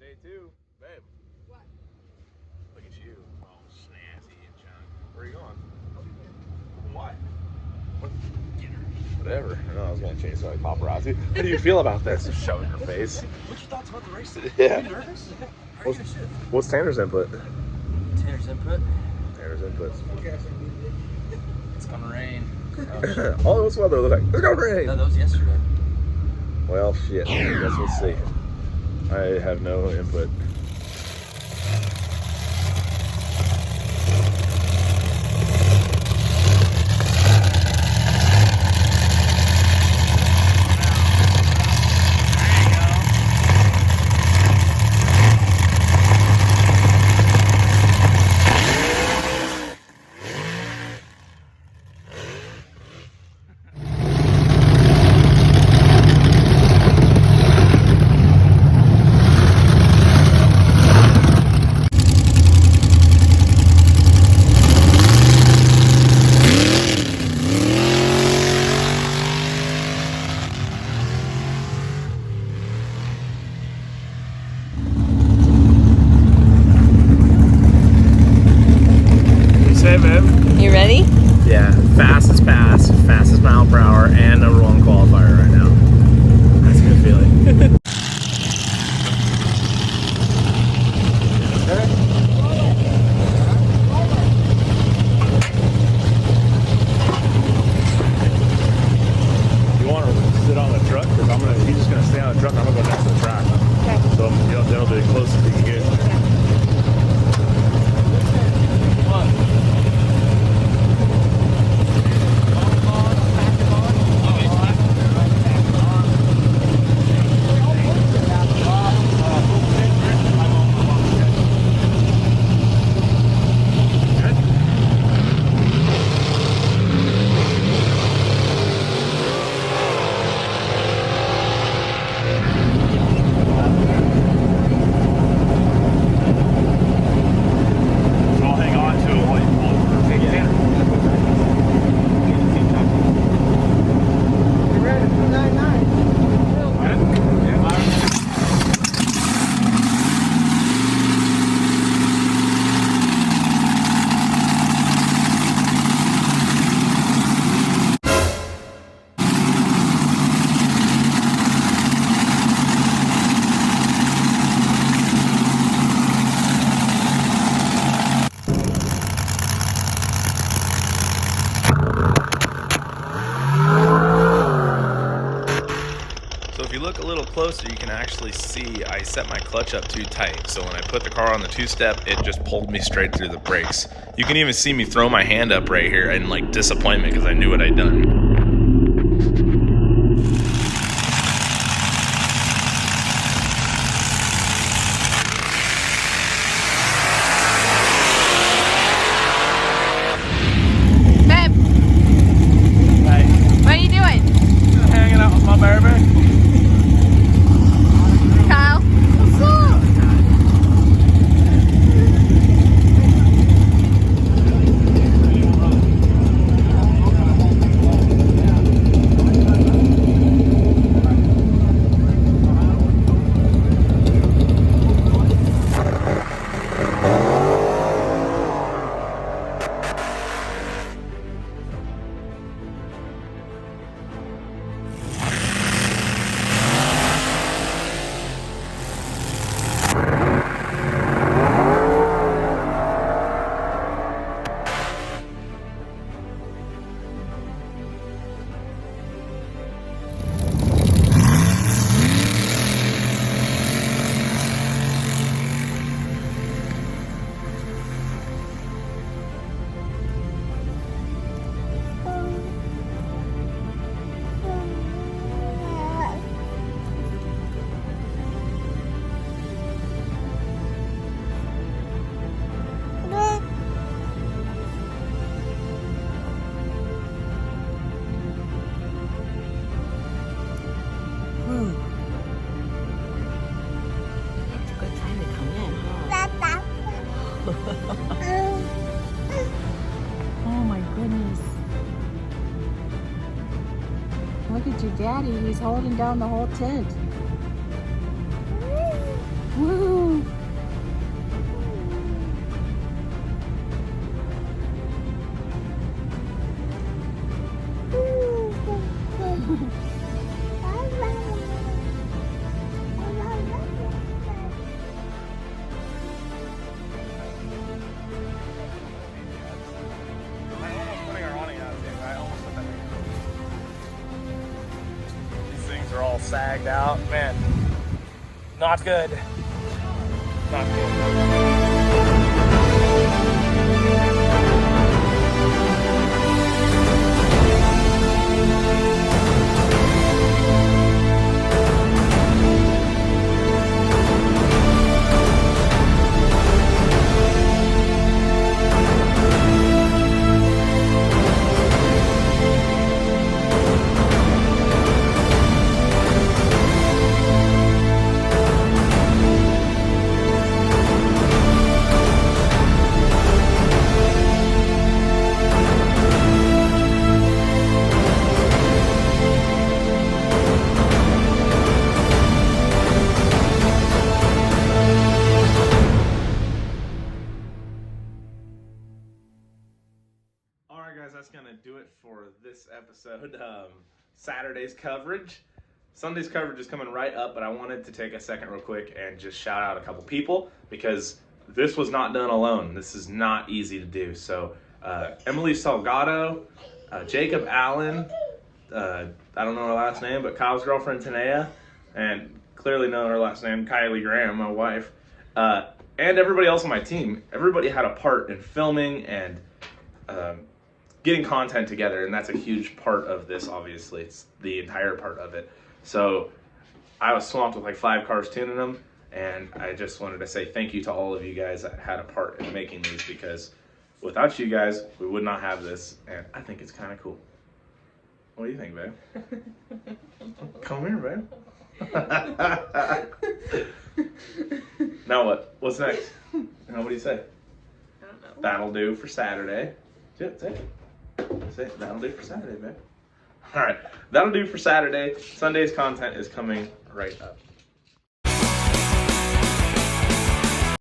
Day 2. Babe. What? Look at you. All snazzy and junk. Where are you going? Why? What? Whatever. I know I was going to change something like paparazzi. How do you feel about this? Just shoving her face. What's your thoughts about the race? Yeah. Are you nervous? How are you gonna shoot? What's Tanner's input? Tanner's input? Tanner's input. It's gonna rain. Oh, what's the weather look like? It's gonna rain. No, that was yesterday. Well, shit. I guess we'll see. I have no input. Hey, babe. You ready? Yeah, fastest mile per hour, and #1 qualifier right now. That's a good feeling. You want to sit on the truck? Because he's just gonna stay on the truck. And I'm gonna go next to the track. Okay. So that'll be the closest you can get. So if you look a little closer, you can actually see I set my clutch up too tight. So when I put the car on the 2-step, it just pulled me straight through the brakes. You can even see me throw my hand up right here in like disappointment because I knew what I'd done. Oh my goodness. Look at your daddy, he's holding down the whole tent. Woo! sagged out. Man, not good. Not good. All right, guys, that's going to do it for this episode. Saturday's coverage. Sunday's coverage is coming right up, but I wanted to take a second real quick and just shout out a couple people because this was not done alone. This is not easy to do. So Emily Salgado, Jacob Allen, I don't know her last name, but Kyle's girlfriend Tanea, and clearly know her last name, Kylie Graham, my wife, and everybody else on my team. Everybody had a part in filming and getting content together, and that's a huge part of this. Obviously, it's the entire part of it. So I was swamped with like 5 cars tuning them, and I just wanted to say thank you to all of you guys that had a part in making these, because without you guys we would not have this, and I think it's kind of cool. What do you think, babe? Come here, babe. Now what? What's next? Now what do you say? I don't know. That'll do for Saturday. Say it. Say it. That'll do for Saturday, babe. All right. That'll do for Saturday. Sunday's content is coming right up.